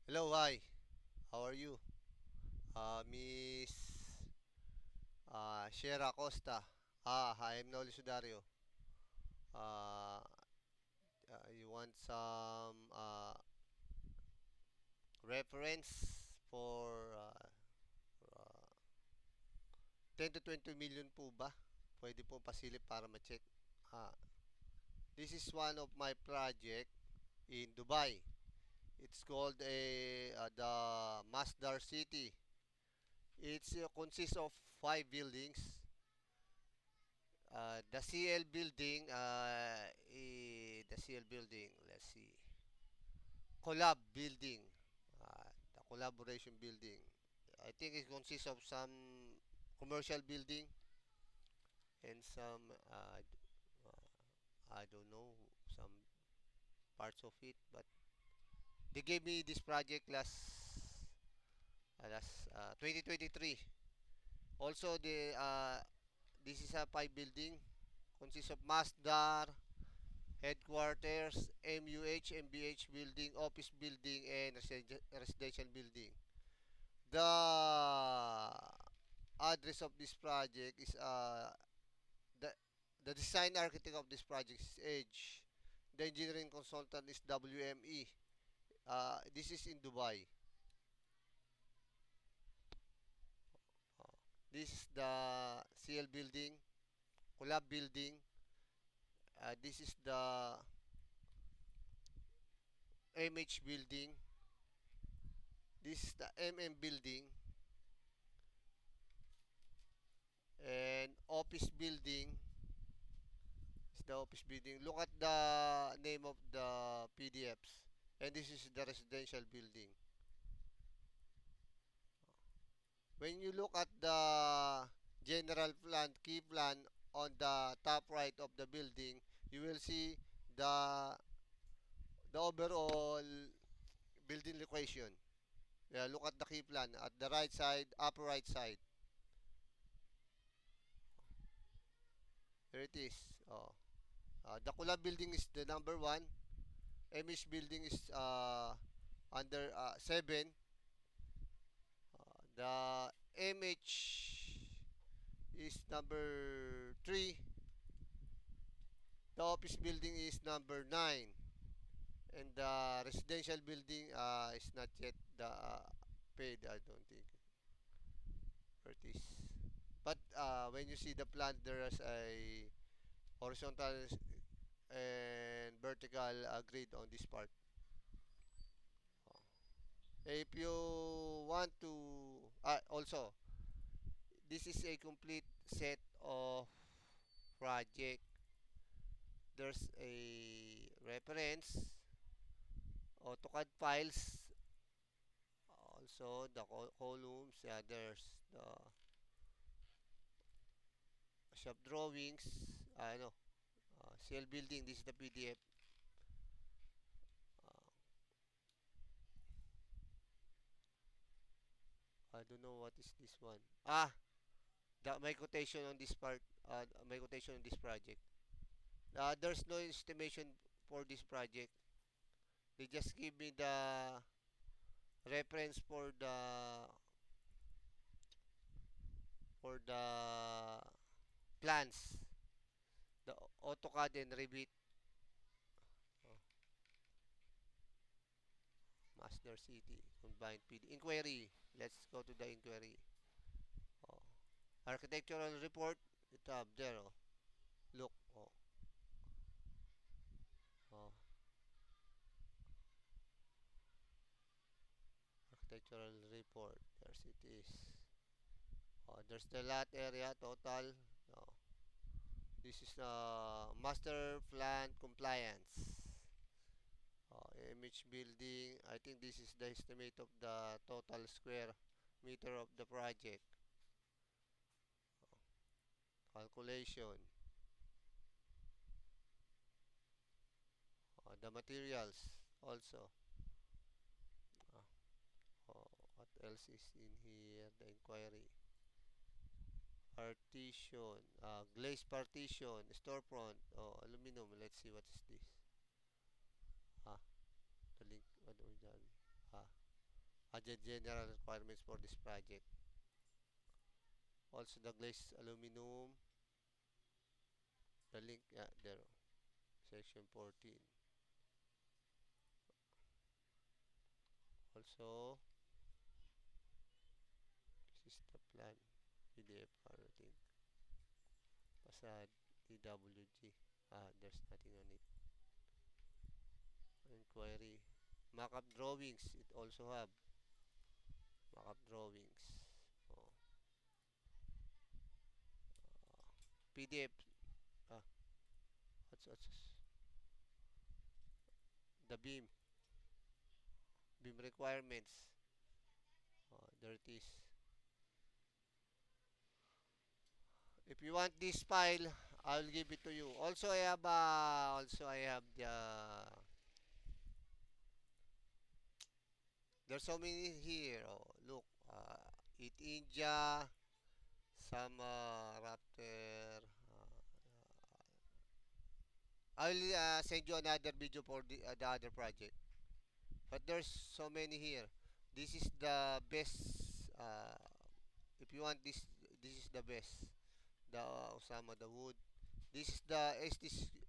Hello, hi. How are you? Miss Shera Costa. I'm Noli Sudario. Uh, you want some reference for 10 to 20 million po ba? Pwede po pasilip para ma-check. Ah, this is one of my project in Dubai. It's called the Masdar City. It consists of five buildings. The CL building, let's see. Collab building, the collaboration building. I think it consists of some commercial building and some, I don't know, some parts of it. But they gave me this project last 2023. Also, this is a five building, consists of Masdar, headquarters, MUH, MBH building, office building, and residential building. The address of this project is the the design architect of this project is Edge. The engineering consultant is WME. This is in Dubai. Uh, this is the CL building, Collab building. This is the MH building. This is the MM building and office building. Is the office building. Look at the name of the PDFs. And this is the residential building. When you look at the general plan, key plan on the top right of the building, you will see the the overall building location. Yeah, look at the key plan at the right side, upper right side. There it is. The Kula building is the number one. Amish building is under 7. The MH is number 3. The office building is number 9. And the residential building is not yet paid, I don't think. Where it is. But when you see the plan, there is a horizontal and vertical grid on this part. If you want to, also, this is a complete set of project. There's a reference, AutoCAD files, also the columns. Yeah, there's the shop drawings. No, CL building. This is the PDF. Uh, I don't know what is this one. My quotation on this part. My quotation on this project. There's no estimation for this project. They just give me the reference for the plans, the AutoCAD and Revit. Oh, Master City combined PD inquiry. Let's go to the inquiry. Oh, architectural report. Ito up there. Oh. Look. Oh, architectural report. There's it is. There's the lot area total. Oh, this is master plan compliance. Image building. I think this is the estimate of the total square meter of the project. Calculation. The materials also. Uh, what else is in here? The inquiry. Partition. Glaze partition. Storefront. Aluminum. Let's see what is this. Ah, the link. What do we done? Ah. the general requirements for this project. Also the glazed aluminum, the link, yeah, there, section 14. Also, this is the plan, PDF, I think. Facade, DWG. There's nothing on it. Inquiry. Markup drawings, it also have. Markup drawings. Oh. PDF. Ah, what's the beam. Beam requirements. There it is. If you want this file, I'll give it to you. Also I have the there's so many here. Oh, look, Eat India, some Raptor. I'll send you another video for the other project. But there's so many here. This is the best. If you want this, this is the best. The Osama the wood. This is the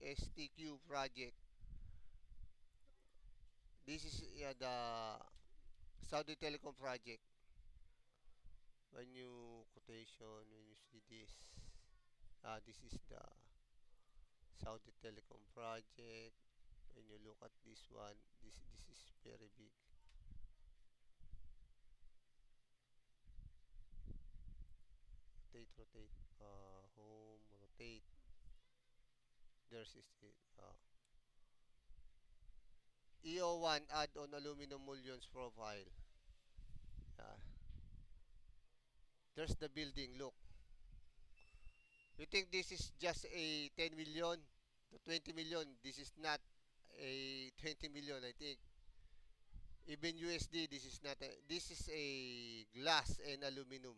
STQ project. This is the Saudi Telecom project. When you quotation, when you see this, this is the Saudi Telecom project. When you look at this one, this is very big. Rotate. Home, rotate. There's is it. EO1 add on aluminum mullions profile. Uh, there's the building. Look. You think this is just a 10 million to 20 million? This is not a 20 million, I think. Even USD, this is not a, this is a glass and aluminum.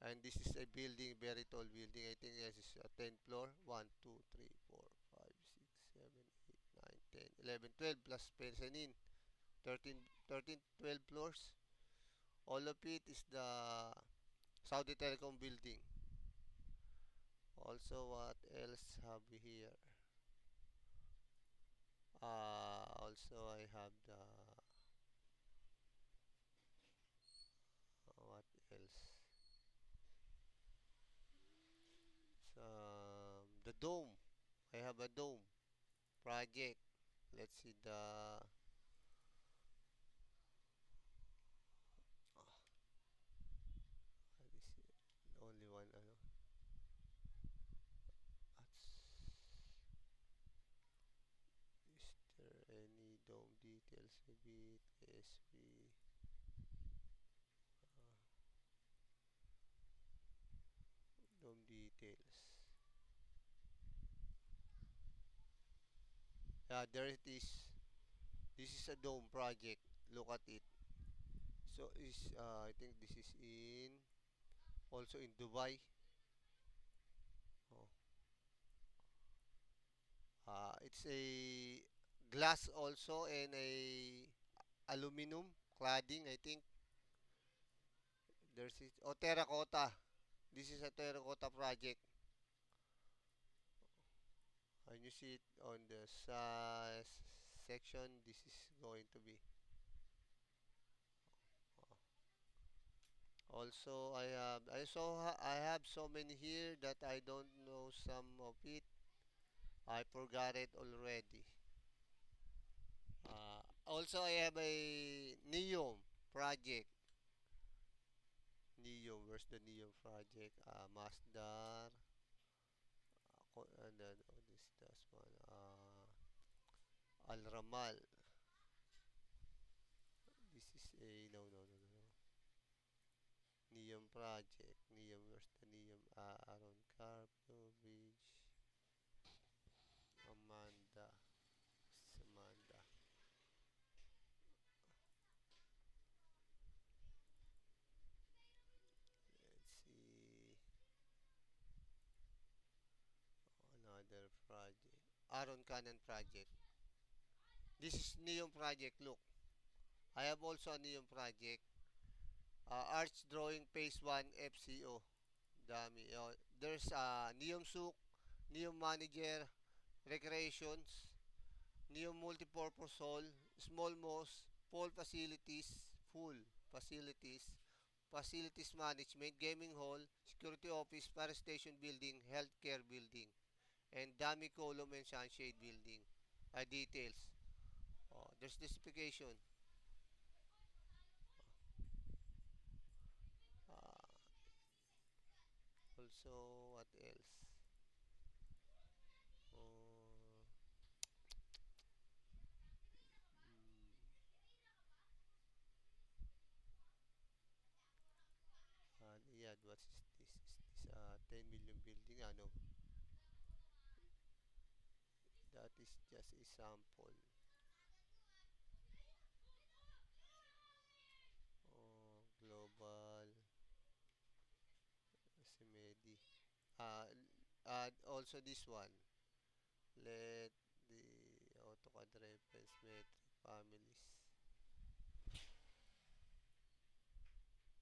And this is a building, very tall building. I think this is a 10th floor. 1, 2, 3, 4, 5, 6, 7, 8, 9, 10, 11, 12 plus mezzanine. 13, 12 floors. All of it is the Saudi Telecom building. Also, what else have we here? Also I have the what else? The dome. I have a dome project. Let's see the this is only one. Ano? Is there any dome details? Maybe it is we dome details. Yeah, there it is. This is a dome project. Look at it. So is I think this is in also in Dubai. Oh. It's a glass also and a aluminum cladding. I think there's it. Oh, terracotta. This is a terracotta project. And you see it on the size section. This is going to be. Also, I have so many here that I don't know some of it. I forgot it already. Also, I have a Neom project. Neom, where's the Neom project? Masdar. And then, oh, this one. Al Ramal. This is a, no. Neom project. Neom, where's the Neom? Aaron Carpio Bridge. Amanda. Samantha. Let's see. Another project. Aaron Cannon project. This is Neom project. Look. I have also a Neon project. Arch Drawing Phase 1 FCO. Dami. There's Neon Souk, Neon Manager, Recreations, Neon Multipurpose Hall, Small Mosque, Full Facilities, Facilities Management, Gaming Hall, Security Office, Fire Station Building, Healthcare Building, and Dami Column and Sunshade Building. Details. There's the specification. Uh, Also, what else? Uh, mm, yeah, what is this? Is this 10 million building? No, that is just a sample. Global, Semedi. Also this one. Let the AutoCAD reference metric families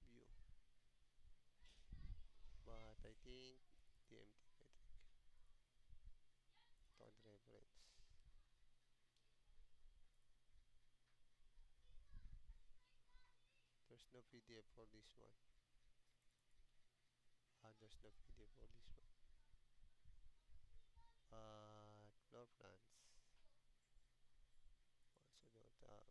view. But I think DMT metric AutoCAD reference. There's no PDF for this one. There's no PDF for this one. Floor plans. Also don't have.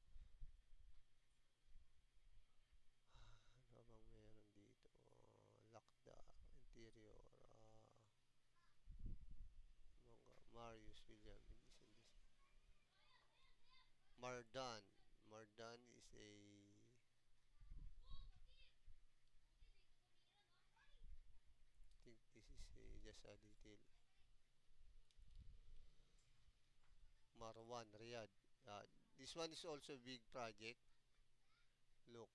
Ano bang meron dito? Lakda, interior, mga Marius William, this. Mardan. Mardan is I think this is just a detail. Marwan, Riyadh. This one is also a big project. Look,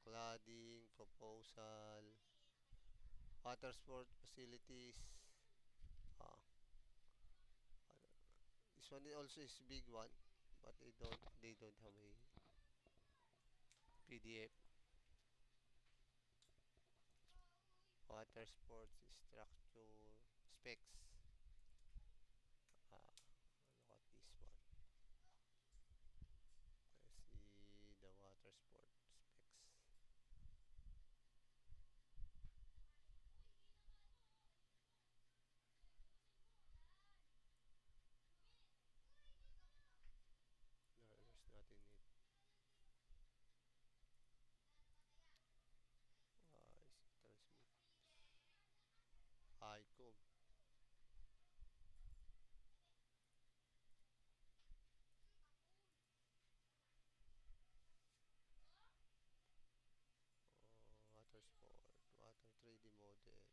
cladding, proposal, water sport facilities. Uh, this one also is big one, but they don't have a PDF. Water sports structure specs. Look at this one. Let's see the water sport specs. No, there's nothing in it. Is it transmit? ICOM. Water sport, water 3D model.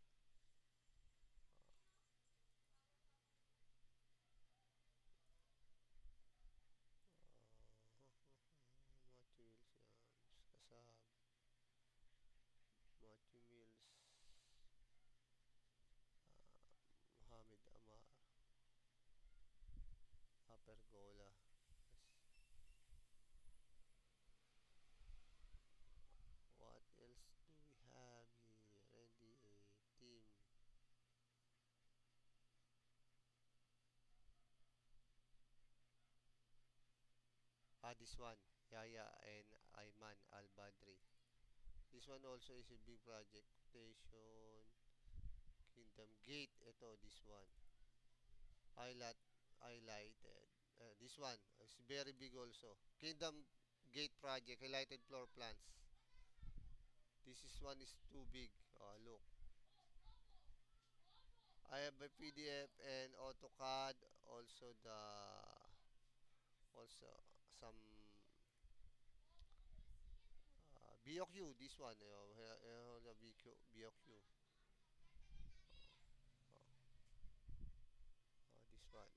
Matthew Williams, Kasab, Matthew Mills, Mohamed Amar, Pergola. What else do we have here? NDA team. This one. Yaya and Ayman Al Badri. This one also is a big project. Station, Kingdom Gate. Ito, this one. Highlight, highlighted. This one is very big also. Kingdom Gate project. Highlighted floor plans. This is one is too big. Look. I have a PDF and AutoCAD. Also some BOQ. This one. The BOQ. This one.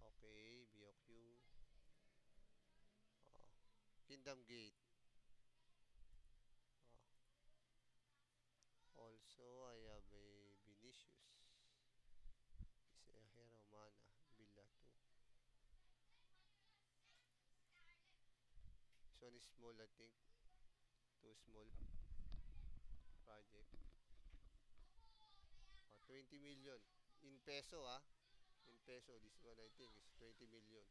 Okay, BOQ. Uh, Kingdom Gate. Uh, Also, I have a Vinicius. Is a hero mana. Villa 2. one is small, I think. Too small project. 20 million. In peso, In peso, this one I think is 20 million.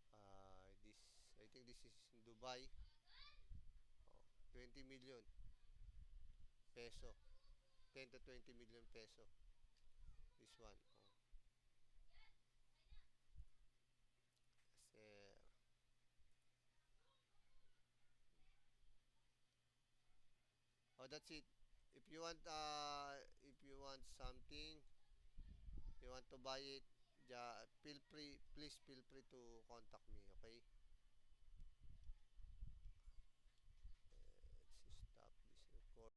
Oh, I think this is in Dubai. Oh, 20 million peso. 10 to 20 million peso. This one. Sir. That's it. If you want something, you want to buy it, feel free, please feel free to contact me, okay?